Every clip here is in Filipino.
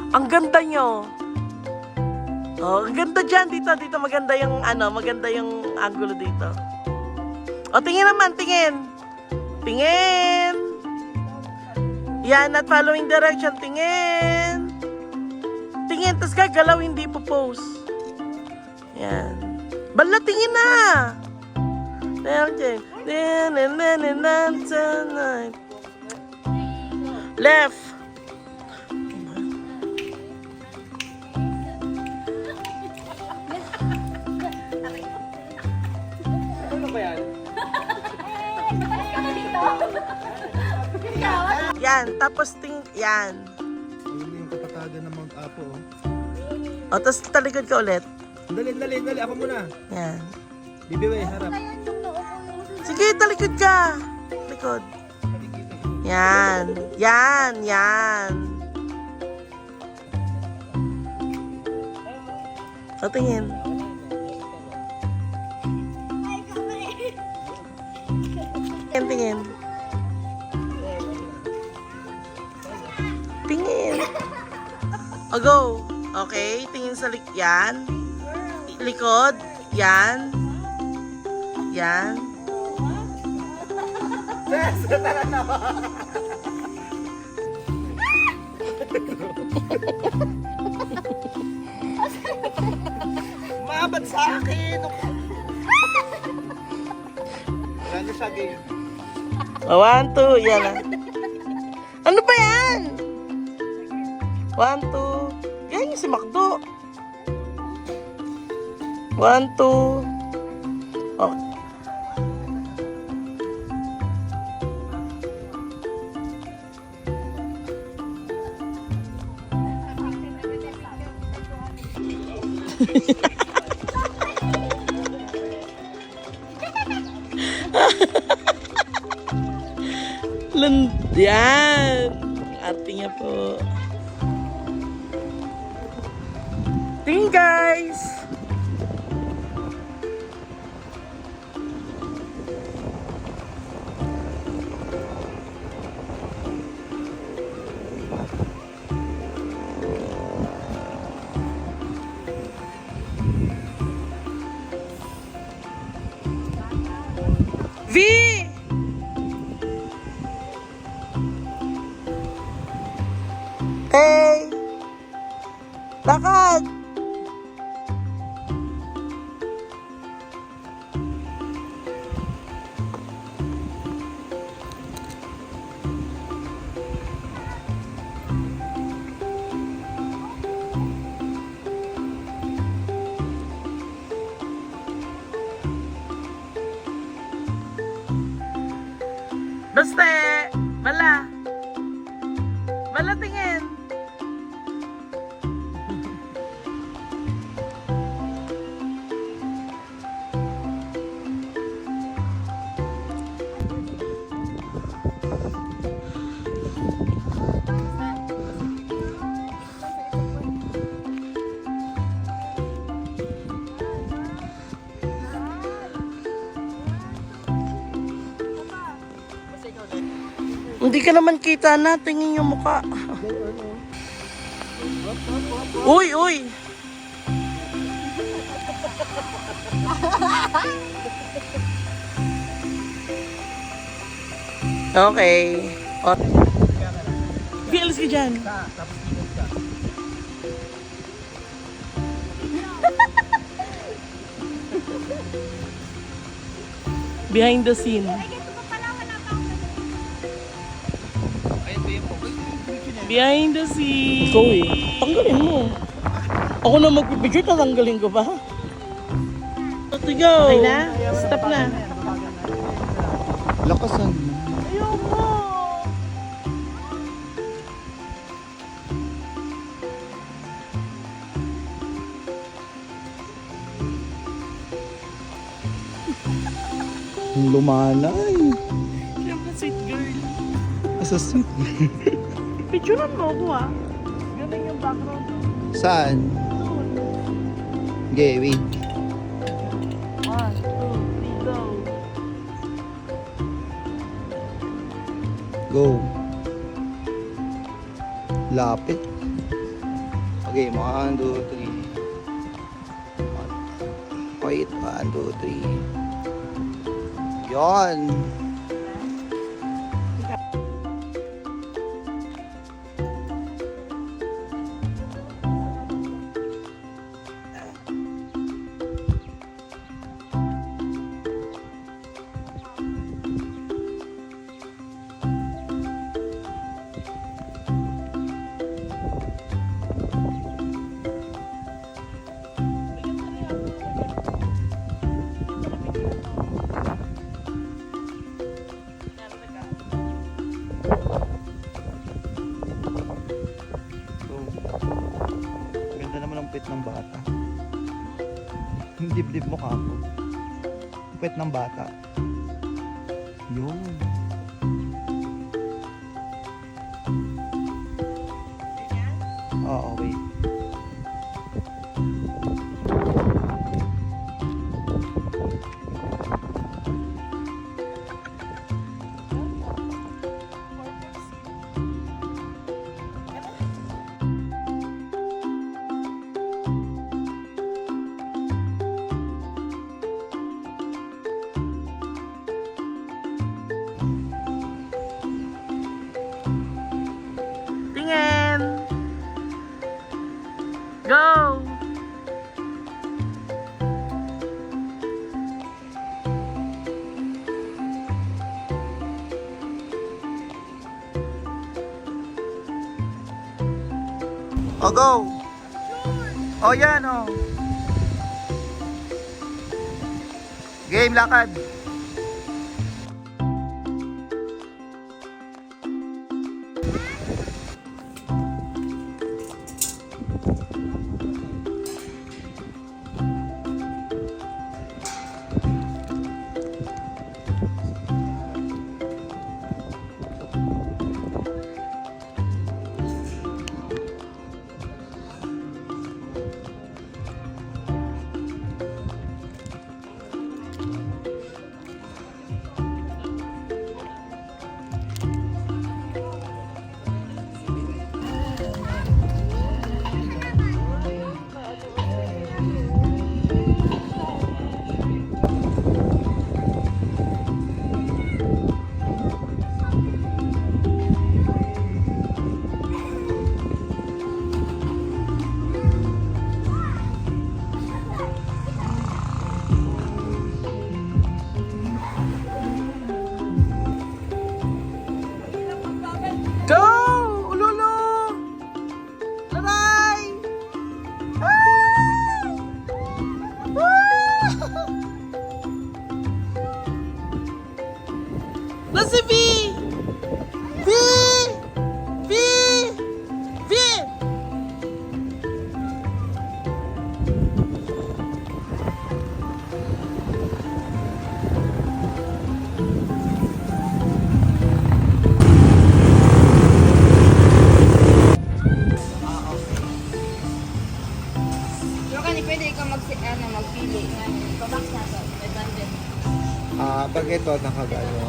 Ang ganda nyo. Oh, ang ganda dyan. Dito maganda yung, maganda yung angulo dito. O, tingin naman, tingin. Tingin. Yan, at following direction, tingin. Tingin, tas gagalaw, hindi po pose. Yan. Bala, tingin na. Left. Yan, tapos yan. Ayun yung kapatagan ng Mount Apo. O, tapos talikod ka ulit. Dali. Ako muna. Yan. Bibiway, harap. Sige, talikod ka. Likod. Yan. O, tingin. Tingin. Tingin. O, go. Okay, tingin sa yan. Likod. Yan. Maabad sa akin! Wala na siya, game. 1, 2, yan na. Ano ba yan? 1, 2. Yan yung si Macdo. 1, 2. Okay. Yan. Ate niya po. Tingin guys. V! Hey! Lakad! Basta, bala. Bala tingin. Hindi ka naman kita na, tingin yung mukha. Uy, uy! Okay. O. Bilis ka dyan. Tapos ikot ka. Behind the scene. Ayun ba yung focus? Behind the scene. Ikaw eh. Tanggalin mo. Ako na magpipicture, tatanggalin ko pa. Let's go. Okay na? Stop na. Lakasan. Ayoko. Lumanay. Siyempre, sweet girl. Asa sweet. Picturean mo ako ah. Ganun yung background. Saan? Okay, wait. 1, 2, 3, go. Go. Lapit. Okay, 1, 2, 3. Wait, 1, 2, 3. Yon. So, ganda naman ang pet ng bata. Yung dibdib mo kako. Pet ng bata. Yun. Oo, wait. Tingin. Go. Oh, go! Oh, yan, oh. Game, lakad. Go! Ululu! Laray! Ah! Ah! Na si V! V! V! V! Pero kani pwede ikaw magpili nga pabox na to, 500. Pag ito, nakagano.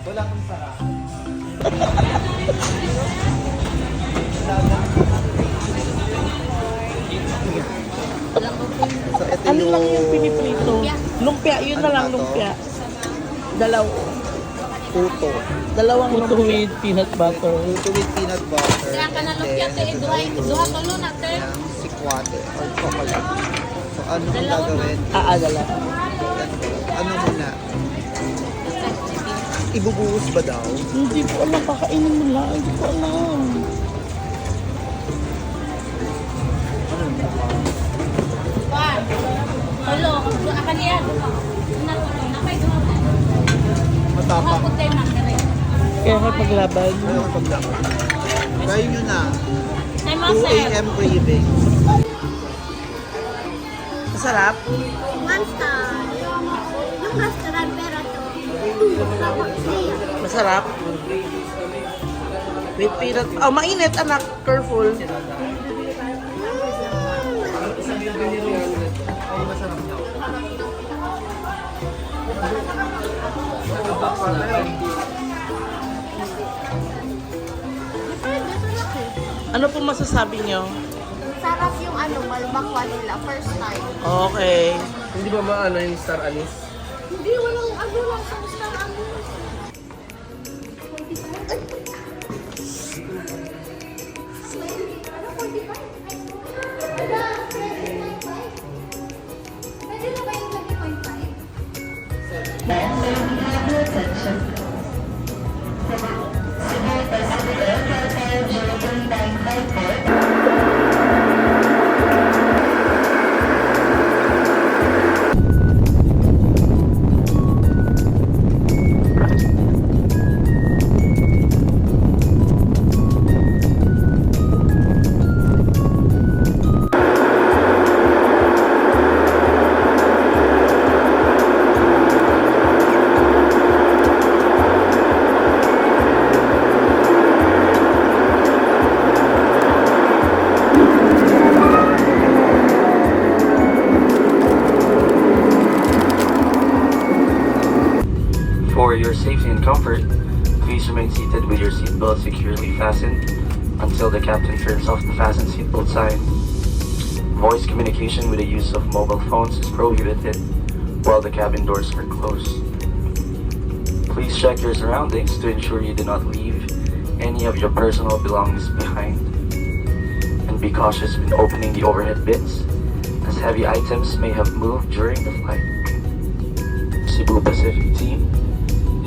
Wala kang sara. So, ito Ano lang yung piniprito? Lumpia, yun Ano na lang ba to? lumpia. Puto. Dalawang lumpia. with peanut butter. Puto with peanut butter. Kaya ka na and lumpia then, te, duha ka lo natin. ng sikwate or chocolate. So, ano ang gagawin? Dala. Ano muna? Ibubuhos ba daw? Hindi ko alam, kakainin mo lang. Hindi ko alam. One. Hello, akan niya. Napay duha ka. Matapang. Hapon tayo ma'am. Kaya kayo paglaban. Ayaw ko paglaban. Try nyo na. Ay, 2 a.m. craving. Masarap? One star. Yung restaurant pero to. Masarap? With peanut. Oh, mainit anak. Careful. Ano po masasabi nyo? Sarap yung ano, malbakwa nila. First time. Okay. Hindi ba maano yung star anise? Hindi, walang ano lang sa star ano. For your safety and comfort, please remain seated with your seatbelt securely fastened until the captain turns off the fasten seatbelt sign. Voice communication with the use of mobile phones is prohibited while the cabin doors are closed. Please check your surroundings to ensure you do not leave any of your personal belongings behind. And be cautious when opening the overhead bins, as heavy items may have moved during the flight. Cebu Pacific team,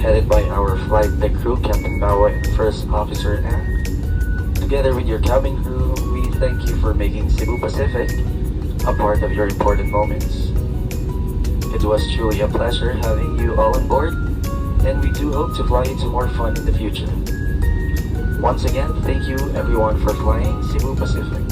headed by our flight deck crew, Captain Bawa and First Officer Ann. Together with your cabin crew, we thank you for making Cebu Pacific a part of your important moments. It was truly a pleasure having you all on board, and we do hope to fly you to more fun in the future. Once again, thank you everyone for flying Cebu Pacific.